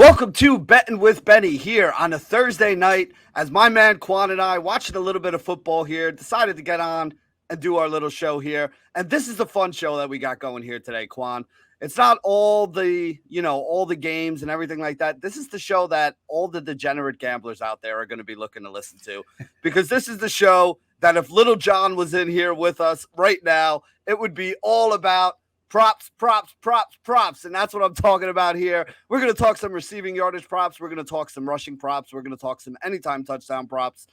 Welcome to Betting with Benny here on a Thursday night as my man Quan and I watching a little bit of football here, decided to get on and do our little show here. And this is the fun show that we got going here today, Quan. It's not all the, all the games and everything like that. This is the show that all the degenerate gamblers out there are going to be looking to listen to, because this is the show that if Little John was in here with us right now, it would be all about props. And that's what I'm talking about here. We're going to talk some receiving yardage props. We're going to talk some rushing props. We're going to talk some anytime touchdown props.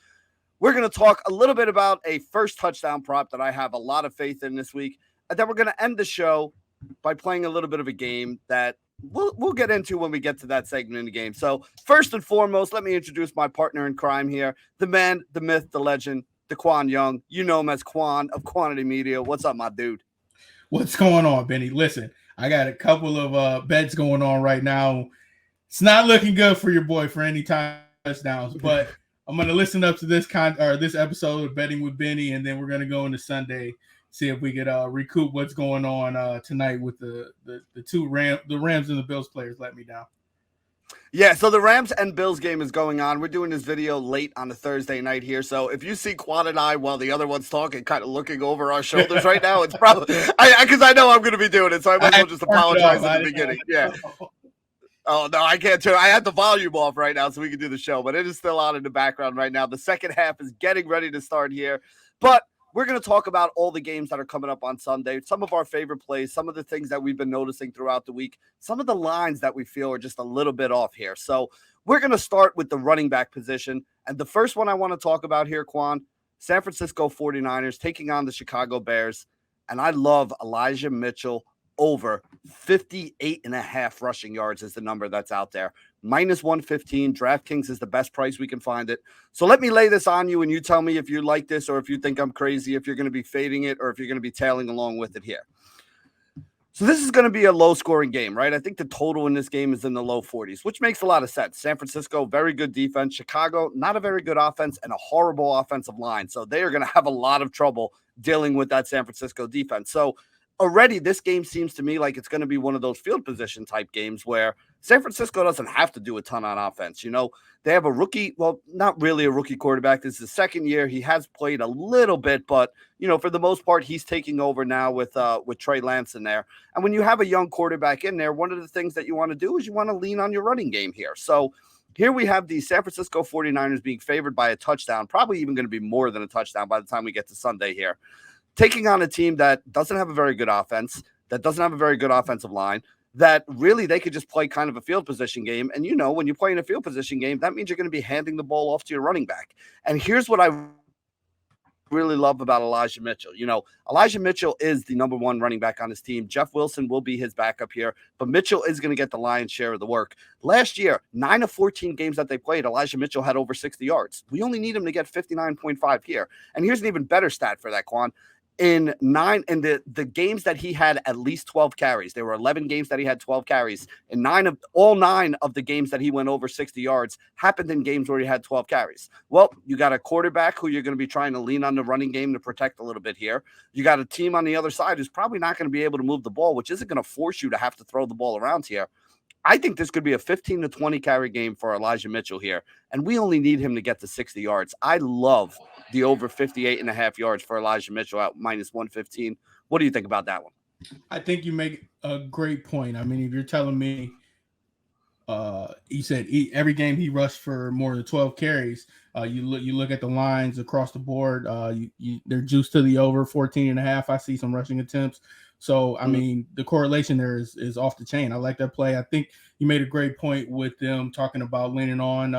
We're going to talk a little bit about a first touchdown prop that I have a lot of faith in this week. And then we're going to end the show by playing a little bit of a game that we'll get into when we get to that segment in the game. So first and foremost, let me introduce my partner in crime here, the man, the myth, the legend, Deqwan Young. You know him as Quan of Quantity Media. What's up, my dude? What's going on, Benny? Listen, I got a couple of bets going on right now. It's not looking good for your boy for any touchdowns, but I'm going to listen up to this episode of Betting with Benny, and then we're going to go into Sunday, see if we could recoup what's going on tonight with the Rams and the Bills players let me down. Yeah, so the Rams and Bills game is going on. We're doing this video late on a Thursday night here. So if you see Quan and I while the other one's talking, kind of looking over our shoulders right now, it's probably because I know I'm going to be doing it. So I might as well just apologize at the beginning. Yeah. Oh, no, I can't turn. I had the volume off right now so we can do the show, but it is still on in the background right now. The second half is getting ready to start here. But we're going to talk about all the games that are coming up on Sunday, some of our favorite plays, some of the things that we've been noticing throughout the week, some of the lines that we feel are just a little bit off here. So we're going to start with the running back position. And the first one I want to talk about here, Quan, San Francisco 49ers taking on the Chicago Bears. And I love Elijah Mitchell over 58.5 rushing yards is the number that's out there. Minus 115. DraftKings is the best price we can find it. So let me lay this on you, and you tell me if you like this or if you think I'm crazy, if you're going to be fading it or if you're going to be tailing along with it here. So this is going to be a low-scoring game, right? I think the total in this game is in the low 40s, which makes a lot of sense. San Francisco, very good defense. Chicago, not a very good offense and a horrible offensive line. So they are going to have a lot of trouble dealing with that San Francisco defense. So already this game seems to me like it's going to be one of those field position type games where San Francisco doesn't have to do a ton on offense. They have a rookie, well, not really a rookie quarterback. This is his second year. He has played a little bit, but, for the most part, he's taking over now with Trey Lance in there. And when you have a young quarterback in there, one of the things that you want to do is you want to lean on your running game here. So here we have the San Francisco 49ers being favored by a touchdown, probably even going to be more than a touchdown by the time we get to Sunday here, taking on a team that doesn't have a very good offense, that doesn't have a very good offensive line, that really they could just play kind of a field position game. And, when you play in a field position game, that means you're going to be handing the ball off to your running back. And here's what I really love about Elijah Mitchell. Elijah Mitchell is the number one running back on his team. Jeff Wilson will be his backup here, but Mitchell is going to get the lion's share of the work. Last year, 9 of 14 games that they played, Elijah Mitchell had over 60 yards. We only need him to get 59.5 here. And here's an even better stat for that, Quan. In the games that he had at least 12 carries, there were 11 games that he had 12 carries, and all nine of the games that he went over 60 yards happened in games where he had 12 carries. Well, you got a quarterback who you're going to be trying to lean on the running game to protect a little bit here. You got a team on the other side who's probably not going to be able to move the ball, which isn't going to force you to have to throw the ball around here. I think this could be a 15 to 20 carry game for Elijah Mitchell here, and we only need him to get to 60 yards. I love the over 58.5 yards for Elijah Mitchell at minus 115. What do you think about that one? I think you make a great point. I mean, if you're telling me you said every game he rushed for more than 12 carries, you look at the lines across the board, they're juiced to the over 14.5. I see some rushing attempts. So, I mean, the correlation there is off the chain. I like that play. I think you made a great point with them talking about leaning on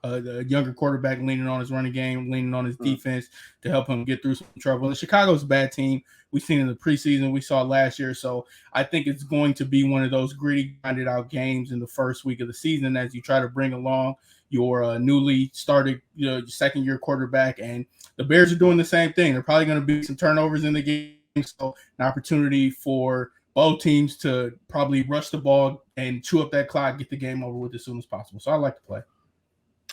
the younger quarterback, leaning on his running game, leaning on his defense to help him get through some trouble. And Chicago's a bad team. We've seen in the preseason. We saw last year. So I think it's going to be one of those gritty, grinded out games in the first week of the season as you try to bring along your newly started second-year quarterback. And the Bears are doing the same thing. They're probably going to be some turnovers in the game. So an opportunity for both teams to probably rush the ball and chew up that clock, get the game over with as soon as possible. So I like to play.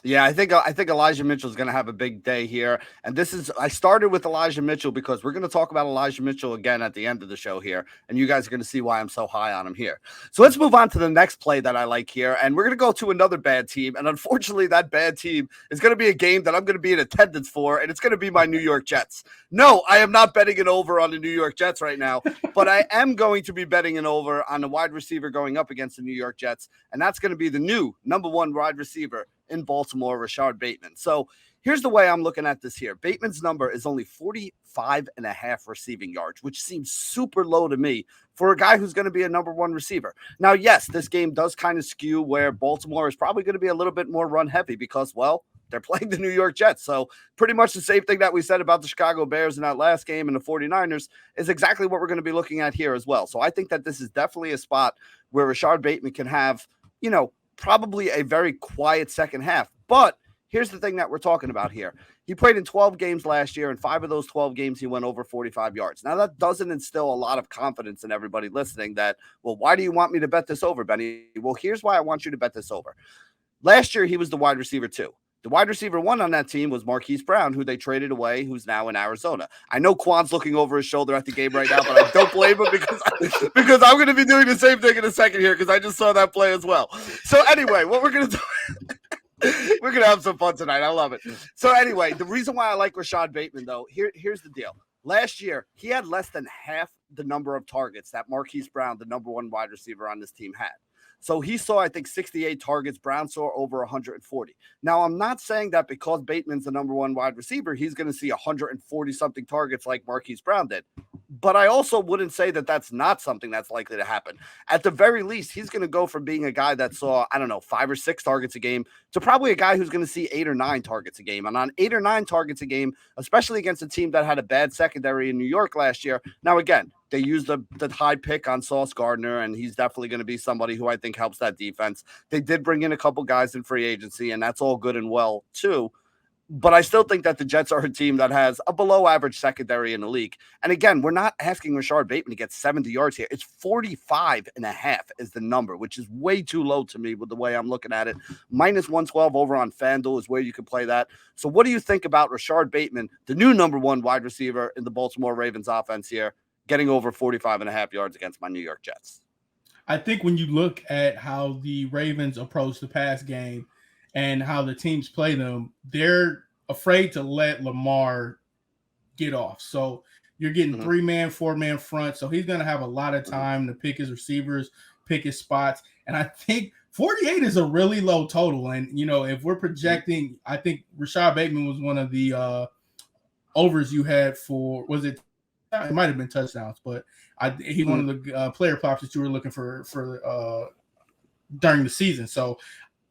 Yeah, I think Elijah Mitchell is going to have a big day here, and I started with Elijah Mitchell because we're going to talk about Elijah Mitchell again at the end of the show here, and you guys are going to see why I'm so high on him here. So let's move on to the next play that I like here, and we're going to go to another bad team, and unfortunately, that bad team is going to be a game that I'm going to be in attendance for, and it's going to be my New York Jets. No, I am not betting an over on the New York Jets right now, but I am going to be betting an over on the wide receiver going up against the New York Jets, and that's going to be the new number one wide receiver in Baltimore, Rashard Bateman. So here's the way I'm looking at this here. Bateman's number is only 45.5 receiving yards, which seems super low to me for a guy who's going to be a number one receiver. Now, yes, this game does kind of skew where Baltimore is probably going to be a little bit more run heavy because, well, they're playing the New York Jets. So pretty much the same thing that we said about the Chicago Bears in that last game and the 49ers is exactly what we're going to be looking at here as well. So I think that this is definitely a spot where Rashard Bateman can have, probably a very quiet second half. But here's the thing that we're talking about here. He played in 12 games last year, and 5 of those 12 games he went over 45 yards. Now, that doesn't instill a lot of confidence in everybody listening that, well, why do you want me to bet this over, Benny? Well, here's why I want you to bet this over. Last year, he was the wide receiver 2. The wide receiver 1 on that team was Marquise Brown, who they traded away, who's now in Arizona. I know Quan's looking over his shoulder at the game right now, but I don't blame him because I'm going to be doing the same thing in a second here because I just saw that play as well. So anyway, what we're going to do, we're going to have some fun tonight. I love it. So anyway, the reason why I like Rashard Bateman, though, here's the deal. Last year, he had less than half the number of targets that Marquise Brown, the number one wide receiver on this team, had. So he saw, I think, 68 targets. Brown saw over 140. Now, I'm not saying that because Bateman's the number one wide receiver, he's going to see 140-something targets like Marquise Brown did. But I also wouldn't say that that's not something that's likely to happen. At the very least, he's going to go from being a guy that saw, 5 or 6 targets a game to probably a guy who's going to see 8 or 9 targets a game. And on 8 or 9 targets a game, especially against a team that had a bad secondary in New York last year. Now, again, they used the high pick on Sauce Gardner, and he's definitely going to be somebody who I think helps that defense. They did bring in a couple guys in free agency, and that's all good and well, too. But I still think that the Jets are a team that has a below-average secondary in the league. And again, we're not asking Rashard Bateman to get 70 yards here. It's 45.5 is the number, which is way too low to me with the way I'm looking at it. Minus 112 over on FanDuel is where you can play that. So what do you think about Rashard Bateman, the new number one wide receiver in the Baltimore Ravens offense here, getting over 45.5 yards against my New York Jets? I think when you look at how the Ravens approach the pass game and how the teams play them, they're afraid to let Lamar get off. So you're getting 3-man, 4-man front. So he's going to have a lot of time to pick his receivers, pick his spots. And I think 48 is a really low total. And, if we're projecting, I think Rashard Bateman was one of the overs you had for, was it might have been touchdowns, but he one of the player props that you were looking for during the season. So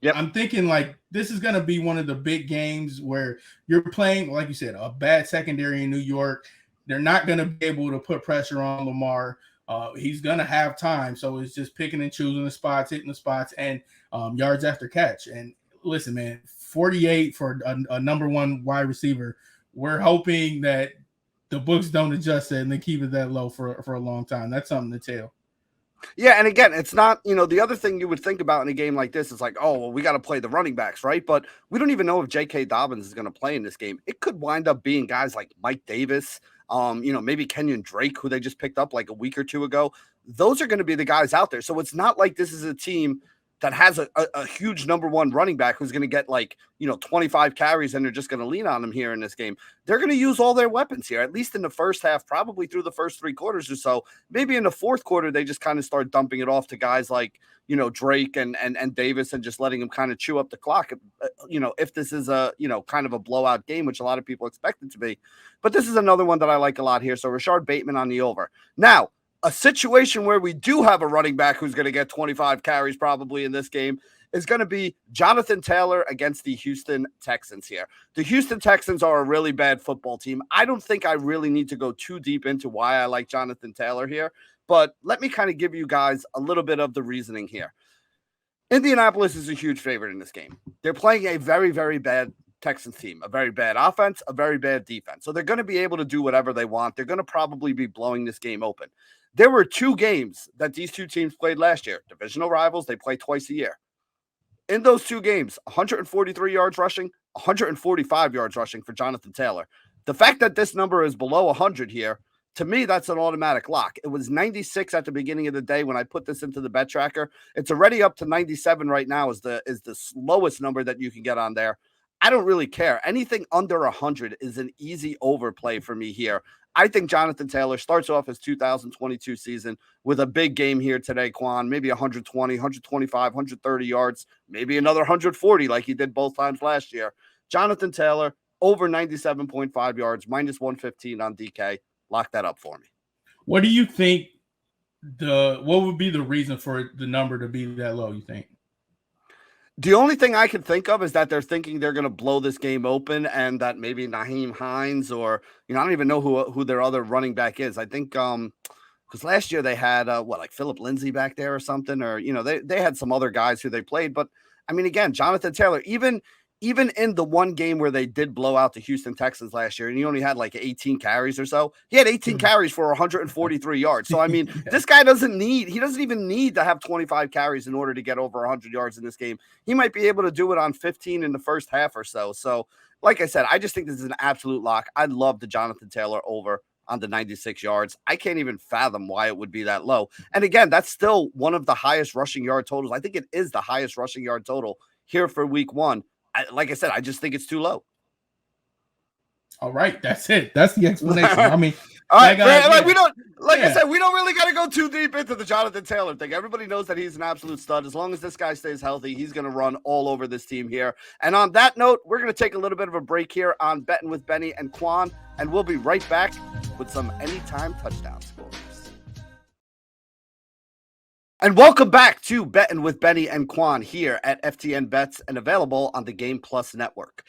yep. I'm thinking like this is going to be one of the big games where you're playing, like you said, a bad secondary in New York. They're not going to be able to put pressure on Lamar. He's going to have time. So it's just picking and choosing the spots, hitting the spots, and yards after catch. And listen, man, 48 for a number one wide receiver. We're hoping that the books don't adjust it and they keep it that low for a long time. That's something to tell. Yeah, and again, it's not, the other thing you would think about in a game like this is like, oh, well, we got to play the running backs, right? But we don't even know if J.K. Dobbins is going to play in this game. It could wind up being guys like Mike Davis, maybe Kenyon Drake, who they just picked up like a week or two ago. Those are going to be the guys out there. So it's not like this is a team that has a huge number one running back who's going to get 25 carries and they're just going to lean on him here in this game. They're going to use all their weapons here, at least in the first half, probably through the first 3 quarters or so. Maybe in the fourth quarter, they just kind of start dumping it off to guys like, Drake and Davis and just letting them kind of chew up the clock, if this is a, kind of a blowout game, which a lot of people expect it to be. But this is another one that I like a lot here. So Rashard Bateman on the over. Now, a situation where we do have a running back who's going to get 25 carries probably in this game is going to be Jonathan Taylor against the Houston Texans here. The Houston Texans are a really bad football team. I don't think I really need to go too deep into why I like Jonathan Taylor here, but let me kind of give you guys a little bit of the reasoning here. Indianapolis is a huge favorite in this game. They're playing a very, very bad Texans team, a very bad offense, a very bad defense. So they're going to be able to do whatever they want. They're going to probably be blowing this game open. There were 2 games that these two teams played last year. Divisional rivals, they play twice a year. in those 2 games, 143 yards rushing, 145 yards rushing for Jonathan Taylor. The fact that this number is below 100 here, to me, that's an automatic lock. It was 96 at the beginning of the day when I put this into the bet tracker. It's already up to 97 right now is the lowest number that you can get on there. I don't really care. Anything under 100 is an easy overplay for me here. I think Jonathan Taylor starts off his 2022 season with a big game here today, Quan, maybe 120, 125, 130 yards, maybe another 140 like he did both times last year. Jonathan Taylor, over 97.5 yards, minus 115 on DK. Lock that up for me. What do you think what would be the reason for the number to be that low, you think? The only thing I can think of is that they're thinking they're going to blow this game open and that maybe Nyheim Hines or, I don't even know who their other running back is. I think because last year they had, like Philip Lindsay back there or something, or, they had some other guys who they played. But, I mean, again, Jonathan Taylor, even in the one game where they did blow out the Houston Texans last year, and he only had like 18 carries or so, he had 18 carries for 143 yards. So, I mean, this guy doesn't even need to have 25 carries in order to get over 100 yards in this game. He might be able to do it on 15 in the first half or so. So, like I said, I just think this is an absolute lock. I'd love the Jonathan Taylor over on the 96 yards. I can't even fathom why it would be that low. And again, that's still one of the highest rushing yard totals. I think it is the highest rushing yard total here for week 1. Like I said, I just think it's too low. All right, that's it. That's the explanation. I mean, all right, we don't I said, we don't really got to go too deep into the Jonathan Taylor thing. Everybody knows that he's an absolute stud. As long as this guy stays healthy, he's going to run all over this team here. And on that note, we're going to take a little bit of a break here on Betting with Benny and Quan, and we'll be right back with some anytime touchdown scores. And welcome back to Betting with Benny and Quan here at FTN Bets and available on the Game Plus Network.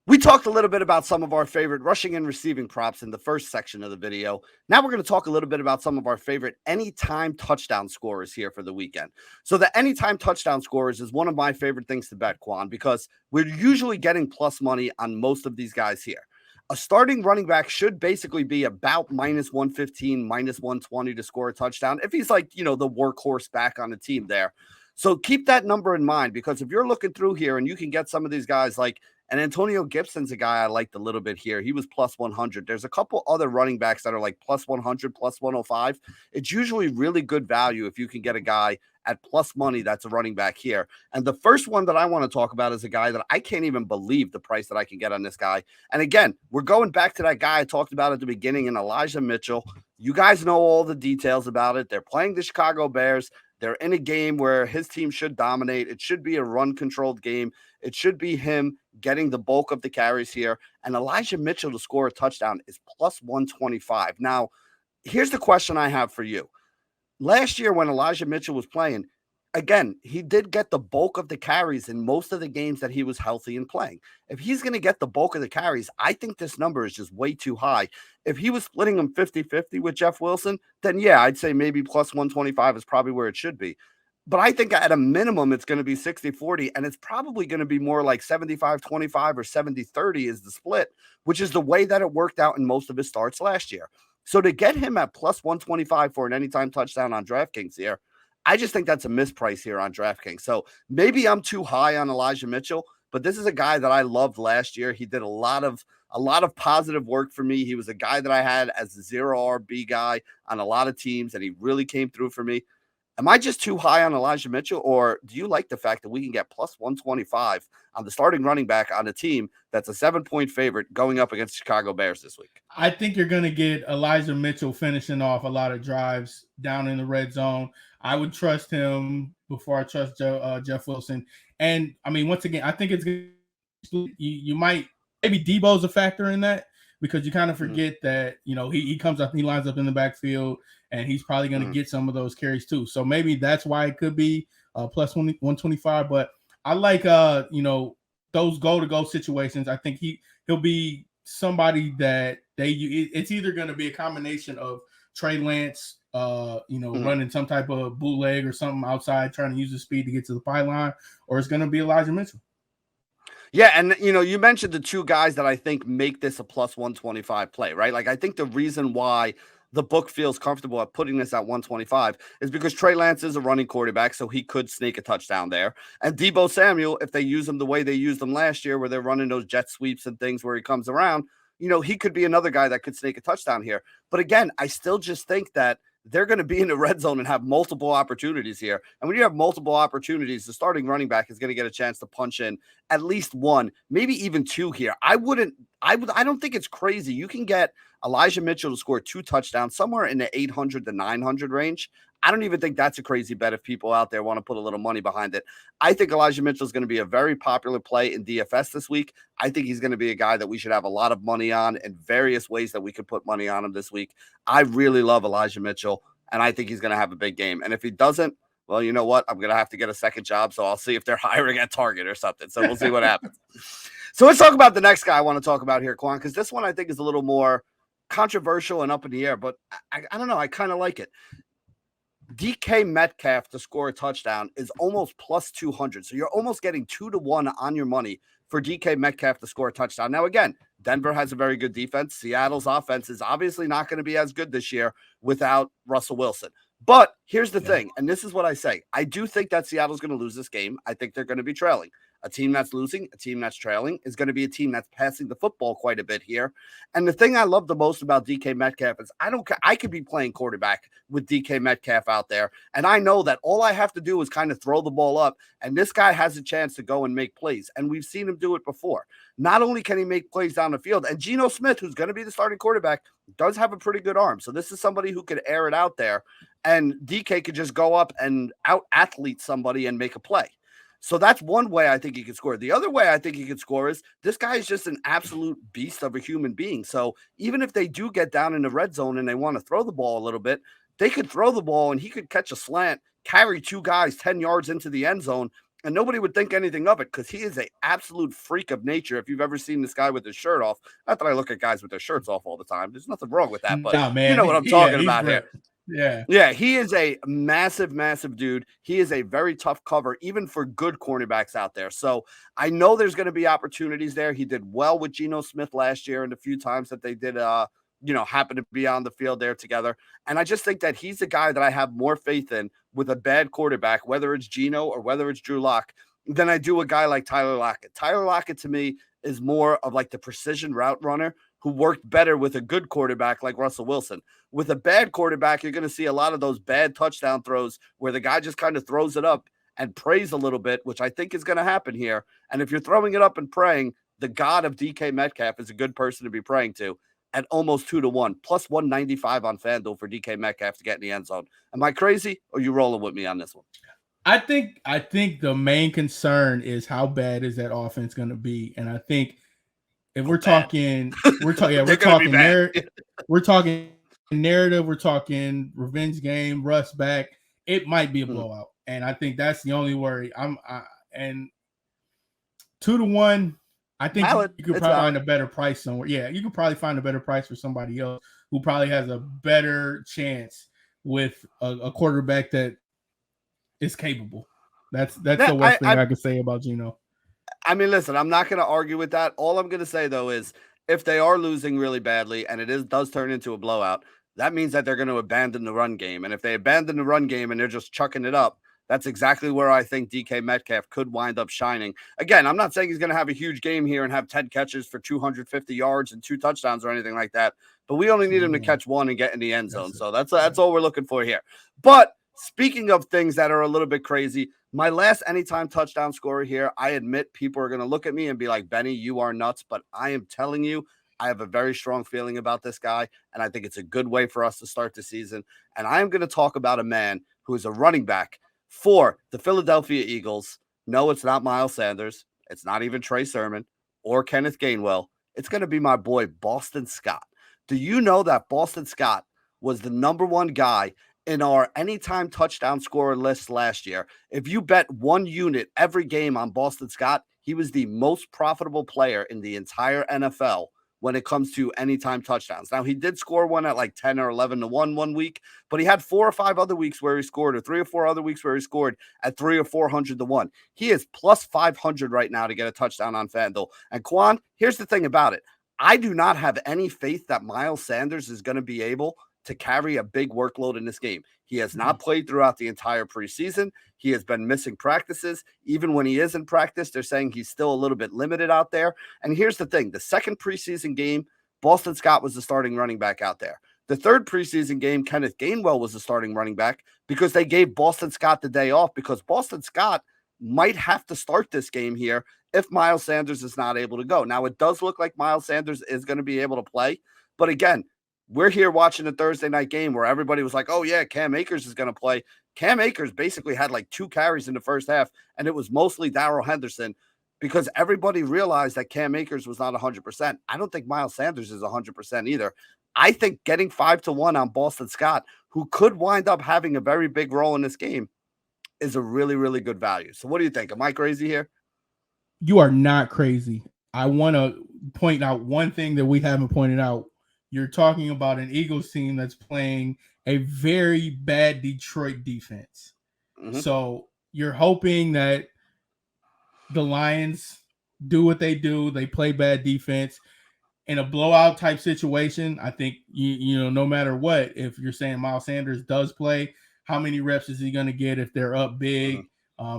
We talked a little bit about some of our favorite rushing and receiving props in the first section of the video. Now we're going to talk a little bit about some of our favorite anytime touchdown scorers here for the weekend. So the anytime touchdown scorers is one of my favorite things to bet, Quan, because we're usually getting plus money on most of these guys here. A starting running back should basically be about minus 115, minus 120 to score a touchdown if he's like, the workhorse back on the team there. So keep that number in mind, because if you're looking through here and you can get some of these guys like, and Antonio Gibson's a guy I liked a little bit here. He was plus 100. There's a couple other running backs that are like plus 100, plus 105. It's usually really good value if you can get a guy at plus money that's a running back here. And the first one that I want to talk about is a guy that I can't even believe the price that I can get on this guy. And again, we're going back to that guy I talked about at the beginning, in Elijah Mitchell. You guys know all the details about it. They're playing the Chicago Bears. They're in a game where his team should dominate. It should be a run-controlled game. It should be him getting the bulk of the carries here. And Elijah Mitchell to score a touchdown is plus 125. Now, here's the question I have for you. Last year when Elijah Mitchell was playing, again, he did get the bulk of the carries in most of the games that he was healthy and playing. If he's going to get the bulk of the carries, I think this number is just way too high. If he was splitting them 50-50 with Jeff Wilson, then yeah, I'd say maybe plus 125 is probably where it should be. But I think at a minimum, it's going to be 60-40, and it's probably going to be more like 75-25 or 70-30 is the split, which is the way that it worked out in most of his starts last year. So to get him at plus 125 for an anytime touchdown on DraftKings here, I just think that's a misprice here on DraftKings. So maybe I'm too high on Elijah Mitchell, but this is a guy that I loved last year. He did a lot of positive work for me. He was a guy that I had as a zero RB guy on a lot of teams, and he really came through for me. Am I just too high on Elijah Mitchell, or do you like the fact that we can get plus 125 on the starting running back on a team that's a 7-point favorite going up against Chicago Bears this week? I think you're going to get Elijah Mitchell finishing off a lot of drives down in the red zone. I would trust him before I trust Jeff Wilson. And, I mean, once again, I think it's you might – maybe Debo's a factor in that, because you kind of forget that, he comes up, he lines up in the backfield, and he's probably going to get some of those carries too. So maybe that's why it could be plus 125. But I like, those goal-to-goal situations. I think he'll be somebody that it's either going to be a combination of Trey Lance, running some type of bootleg or something outside, trying to use the speed to get to the pylon, or it's going to be Elijah Mitchell. Yeah, and you mentioned the two guys that I think make this a plus 125 play, right? Like, I think the reason why the book feels comfortable at putting this at 125 is because Trey Lance is a running quarterback, so he could sneak a touchdown there. And Deebo Samuel, if they use him the way they used him last year, where they're running those jet sweeps and things where he comes around, he could be another guy that could sneak a touchdown here. But again, I still just think that they're going to be in the red zone and have multiple opportunities here. And when you have multiple opportunities, the starting running back is going to get a chance to punch in at least one, maybe even two here. I don't think it's crazy. You can get Elijah Mitchell to score 2 touchdowns somewhere in the 800 to 900 range. I don't even think that's a crazy bet if people out there want to put a little money behind it. I think Elijah Mitchell is going to be a very popular play in DFS this week. I think he's going to be a guy that we should have a lot of money on in various ways that we could put money on him this week. I really love Elijah Mitchell, and I think he's going to have a big game. And if he doesn't, well, you know what? I'm going to have to get a second job, so I'll see if they're hiring at Target or something. So we'll see what happens. So let's talk about the next guy I want to talk about here, Quan, because this one I think is a little more controversial and up in the air, but I don't know. I kind of like it. DK Metcalf to score a touchdown is almost plus 200. So you're almost getting 2-1 on your money for DK Metcalf to score a touchdown. Now, again, Denver has a very good defense. Seattle's offense is obviously not going to be as good this year without Russell Wilson. But here's the thing, and this is what I say. I do think that Seattle's going to lose this game. I think they're going to be trailing. A team that's losing, a team that's trailing is going to be a team that's passing the football quite a bit here. And the thing I love the most about DK Metcalf is I could be playing quarterback with DK Metcalf out there. And I know that all I have to do is kind of throw the ball up. And this guy has a chance to go and make plays. And we've seen him do it before. Not only can he make plays down the field, and Geno Smith, who's going to be the starting quarterback, does have a pretty good arm. So this is somebody who could air it out there. And DK could just go up and out-athlete somebody and make a play. So that's one way I think he could score. The other way I think he could score is this guy is just an absolute beast of a human being. So even if they do get down in the red zone and they want to throw the ball a little bit, they could throw the ball and he could catch a slant, carry 2 guys 10 yards into the end zone, and nobody would think anything of it because he is an absolute freak of nature. If you've ever seen this guy with his shirt off, not that I look at guys with their shirts off all the time. There's nothing wrong with that, but you know what I'm talking about here. Yeah, he is a massive, massive dude. He is a very tough cover, even for good cornerbacks out there. So I know there's going to be opportunities there. He did well with Geno Smith last year and a few times that they did, happen to be on the field there together. And I just think that he's the guy that I have more faith in with a bad quarterback, whether it's Geno or whether it's Drew Lock, than I do a guy like Tyler Lockett. Tyler Lockett to me is more of like the precision route runner who worked better with a good quarterback like Russell Wilson. With a bad quarterback, you're going to see a lot of those bad touchdown throws where the guy just kind of throws it up and prays a little bit, which I think is going to happen here. And if you're throwing it up and praying, the God of DK Metcalf is a good person to be praying to at almost 2-1, plus 195 on FanDuel for DK Metcalf to get in the end zone. Am I crazy, or are you rolling with me on this one? I think the main concern is how bad is that offense going to be, and I think if we're talking narrative, we're talking revenge game, Russ back, it might be a blowout, and I think that's the only worry. And 2-1. I think you could probably find a better price somewhere. Yeah, you could probably find a better price for somebody else who probably has a better chance with a quarterback that is capable. That's the worst thing I could say about Geno. I mean, listen, I'm not going to argue with that. All I'm going to say, though, is if they are losing really badly and does turn into a blowout, that means that they're going to abandon the run game. And if they abandon the run game and they're just chucking it up, that's exactly where I think DK Metcalf could wind up shining. Again, I'm not saying he's going to have a huge game here and have 10 catches for 250 yards and 2 touchdowns or anything like that. But we only need him to catch 1 and get in the end zone. So that's all we're looking for here. But speaking of things that are a little bit crazy, my last anytime touchdown scorer here, I admit people are going to look at me and be like, Benny, you are nuts. But I am telling you, I have a very strong feeling about this guy, and I think it's a good way for us to start the season. And I am going to talk about a man who is a running back for the Philadelphia Eagles. No, it's not Miles Sanders. It's not even Trey Sermon or Kenneth Gainwell. It's going to be my boy, Boston Scott. Do you know that Boston Scott was the #1 guy in our anytime touchdown scorer list last year? If you bet 1 unit every game on Boston Scott, he was the most profitable player in the entire NFL when it comes to anytime touchdowns. Now, he did score one at like 10 or 11 to 1 one week, but he had 4 or 5 other weeks where he scored, or 3 or 4 other weeks where he scored at 300 or 400 to 1. He is plus 500 right now to get a touchdown on FanDuel. And Quan, here's the thing about it. I do not have any faith that Miles Sanders is going to be able to carry a big workload in this game. He has not played throughout the entire preseason. He has been missing practices. Even when he is in practice, they're saying he's still a little bit limited out there. And here's the thing. The second preseason game, Boston Scott was the starting running back out there. The third preseason game, Kenneth Gainwell was the starting running back because they gave Boston Scott the day off because Boston Scott might have to start this game here if Miles Sanders is not able to go. Now, it does look like Miles Sanders is going to be able to play. But again, we're here watching the Thursday night game where everybody was like, oh, yeah, Cam Akers is going to play. Cam Akers basically had like 2 carries in the first half, and it was mostly Darrell Henderson because everybody realized that Cam Akers was not 100%. I don't think Miles Sanders is 100% either. I think getting 5-1 on Boston Scott, who could wind up having a very big role in this game, is a really, really good value. So what do you think? Am I crazy here? You are not crazy. I want to point out one thing that we haven't pointed out. You're talking about an Eagles team that's playing a very bad Detroit defense. So you're hoping that the Lions do what they do. They play bad defense. In a blowout type situation, I think, you know, no matter what, if you're saying Miles Sanders does play, how many reps is he going to get if they're up big?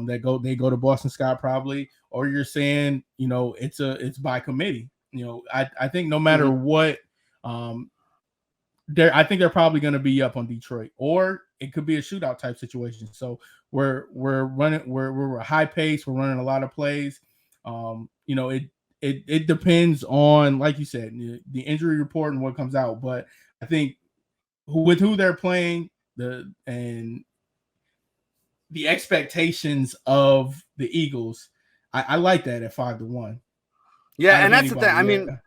They go to Boston Scott probably, or you're saying, you know, it's by committee. You know, I think no matter what, I think they're probably going to be up on Detroit, or it could be a shootout type situation. So we're a high pace. We're running a lot of plays. You know, it depends on, like you said, the injury report and what comes out. But I think with who they're playing, and the expectations of the Eagles, I like that at 5-1. Yeah, and that's the thing. I mean,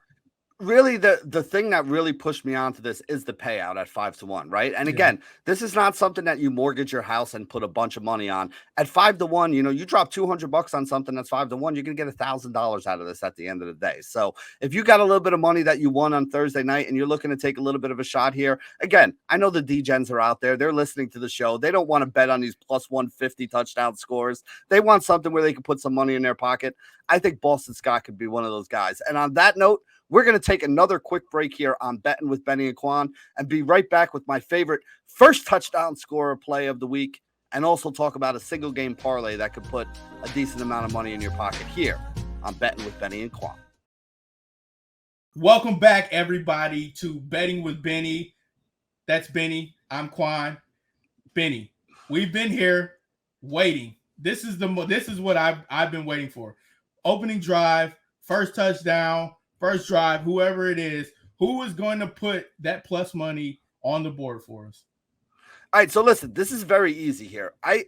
really, the thing that really pushed me onto this is the payout at 5-1, right? And again, this is not something that you mortgage your house and put a bunch of money on. At 5-1, you know, you drop $200 on something that's 5-1, you're gonna get $1,000 out of this at the end of the day. So if you got a little bit of money that you won on Thursday night and you're looking to take a little bit of a shot here, again, I know the D-gens are out there. They're listening to the show. They don't want to bet on these plus 150 touchdown scores. They want something where they can put some money in their pocket. I think Boston Scott could be one of those guys. And on that note, we're going to take another quick break here on Betting with Benny and Quan and be right back with my favorite first touchdown scorer play of the week, and also talk about a single game parlay that could put a decent amount of money in your pocket here on Betting with Benny and Quan. Welcome back, everybody, to Betting with Benny. That's Benny. I'm Quan. Benny, we've been here waiting. This is what I've been waiting for. Opening drive, first touchdown, first drive, whoever it is, who is going to put that plus money on the board for us? All right, so listen, this is very easy here. I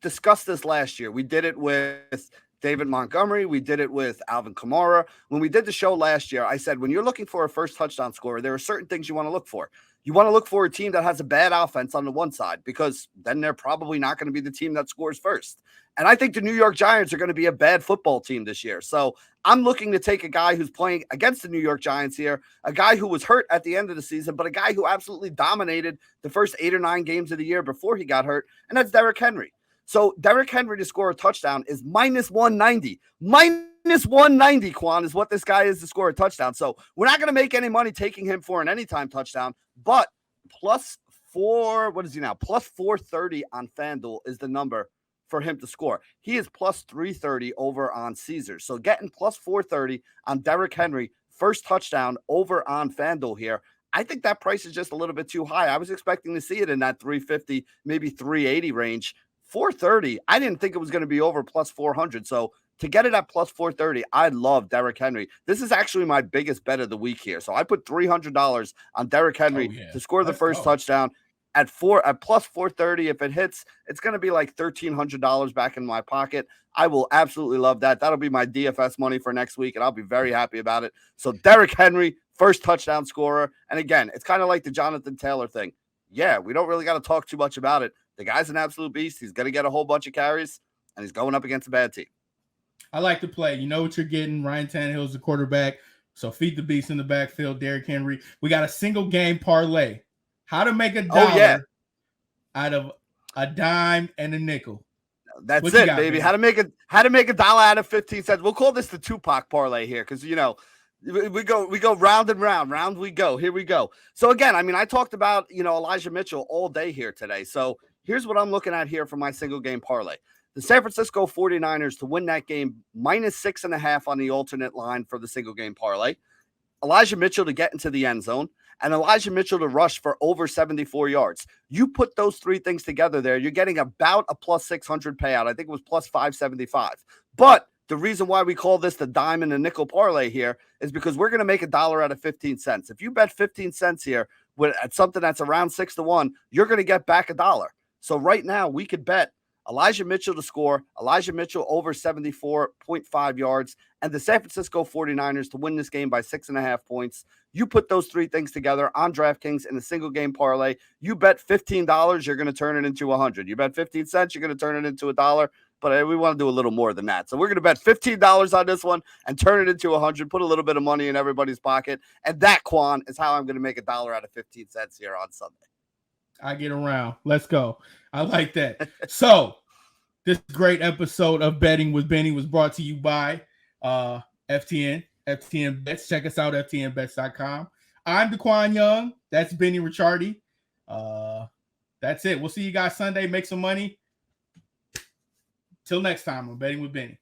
discussed this last year. We did it with David Montgomery. We did it with Alvin Kamara. When we did the show last year, I said, when you're looking for a first touchdown scorer, there are certain things you want to look for. You want to look for a team that has a bad offense on the one side, because then they're probably not going to be the team that scores first. And I think the New York Giants are going to be a bad football team this year. So I'm looking to take a guy who's playing against the New York Giants here, a guy who was hurt at the end of the season, but a guy who absolutely dominated the first 8 or 9 games of the year before he got hurt, and that's Derrick Henry. So Derrick Henry to score a touchdown is minus 190. Minus 190, Quan, is what this guy is to score a touchdown. So we're not going to make any money taking him for an anytime touchdown, but plus 430 on FanDuel is the number for him to score. He is plus 330 over on Caesars. So getting plus 430 on Derrick Henry, first touchdown over on FanDuel here, I think that price is just a little bit too high. I was expecting to see it in that 350, maybe 380 range. 430, I didn't think it was going to be over plus 400. So to get it at plus 430, I love Derrick Henry. This is actually my biggest bet of the week here. So I put $300 on Derrick Henry to score the first touchdown at plus 430. If it hits, it's going to be like $1,300 back in my pocket. I will absolutely love that. That'll be my DFS money for next week, and I'll be very happy about it. So Derrick Henry, first touchdown scorer. And again, it's kind of like the Jonathan Taylor thing. Yeah, we don't really got to talk too much about it. The guy's an absolute beast. He's going to get a whole bunch of carries, and he's going up against a bad team. I like to play. You know what you're getting. Ryan Tannehill's the quarterback, so feed the beast in the backfield, Derrick Henry. We got a single game parlay. How to make a dollar out of a dime and a nickel. That's it, baby. How to make a dollar out of 15 cents. We'll call this the Tupac parlay here, because, you know, We go round and round we go. Here we go. So again, I mean, I talked about, Elijah Mitchell all day here today. So here's what I'm looking at here for my single game parlay. The San Francisco 49ers to win that game, -6.5 on the alternate line for the single game parlay. Elijah Mitchell to get into the end zone, and Elijah Mitchell to rush for over 74 yards. You put those three things together there, you're getting about a plus 600 payout. I think it was plus 575. But the reason why we call this the dime and the nickel parlay here is because we're going to make $1 out of 15 cents. If you bet 15 cents here at something that's around 6-1, you're going to get back $1. So right now we could bet Elijah Mitchell to score, Elijah Mitchell over 74.5 yards, and the San Francisco 49ers to win this game by 6.5 points. You put those three things together on DraftKings in a single game parlay. You bet $15, you're going to turn it into 100. You bet 15 cents, you're going to turn it into $1. But we want to do a little more than that. So we're going to bet $15 on this one and turn it into 100, put a little bit of money in everybody's pocket. And that, Quan, is how I'm going to make $1 out of 15 cents here on Sunday. I get around. Let's go. I like that. So this great episode of Betting with Benny was brought to you by FTN Bets. Check us out, ftnbets.com. I'm Deqwan Young. That's Benny Ricciardi. That's it. We'll see you guys Sunday. Make some money. Till next time on Betting with Benny.